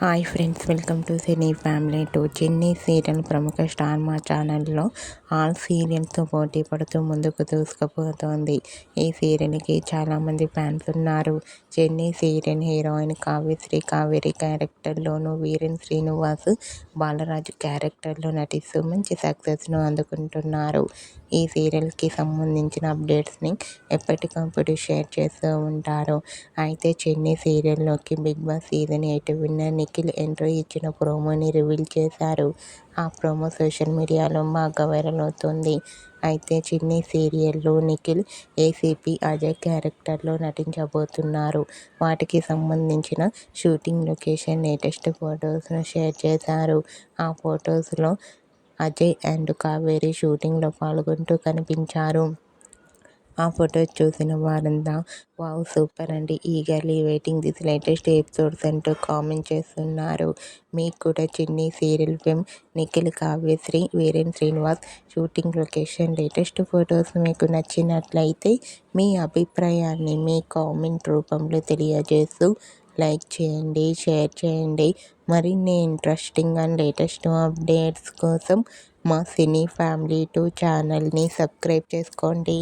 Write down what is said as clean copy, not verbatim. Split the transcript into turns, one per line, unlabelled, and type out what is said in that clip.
Hi friends, welcome to cine family two. Chennai serial ప్రముఖ star మా ఛానల్లో ఆల్ సీరియల్తో పోటీ పడుతూ ముందుకు దూసుకుపోతోంది. ఈ సీరియల్కి చాలామంది ఫ్యాన్స్ ఉన్నారు. చెన్నై సీరియల్ హీరోయిన్ కావ్యశ్రీ కావేరి క్యారెక్టర్లోనూ, వీరేన్ శ్రీనివాస్ బాలరాజు క్యారెక్టర్లో నటిస్తూ మంచి సక్సెస్ను అందుకుంటున్నారు. ఈ సీరియల్కి సంబంధించిన అప్డేట్స్ని ఎప్పటికప్పుడు షేర్ చేస్తూ ఉంటారు. అయితే చెన్నై సీరియల్లోకి big boss season 8 winner Nikhil entry ఇచ్చిన ప్రోమోని రివీల్ చేశారు. ఆ ప్రోమో సోషల్ మీడియాలో బాగా వైరల్ అవుతోంది. అయితే చెన్నై సీరియల్లో నిఖిల్ ఏసీపీ అజయ్ క్యారెక్టర్లో నటించబోతున్నారు. వాటికి సంబంధించిన షూటింగ్ లొకేషన్ లేటెస్ట్ ఫొటోస్ను షేర్ చేశారు. ఆ ఫొటోస్లో అజయ్ అండ్ కావేరి షూటింగ్లో పాల్గొంటూ కనిపించారు. ఆ ఫొటోస్ చూసిన వారంతా వావ్ సూపర్ అండి, eagerly waiting this latest episodes అంటూ కామెంట్ చేస్తున్నారు. మీకు కూడా Chennai serial fame Nikhil, Kavyasri, Viren Srinivas shooting location latest photos మీకు నచ్చినట్లయితే మీ అభిప్రాయాన్ని మీ కామెంట్ రూపంలో తెలియజేస్తూ లైక్ చేయండి, షేర్ చేయండి. మరిన్ని ఇంట్రెస్టింగ్ అండ్ లేటెస్ట్ అప్డేట్స్ కోసం మా సినీ ఫ్యామిలీ 2 ఛానల్ని సబ్స్క్రైబ్ చేసుకోండి.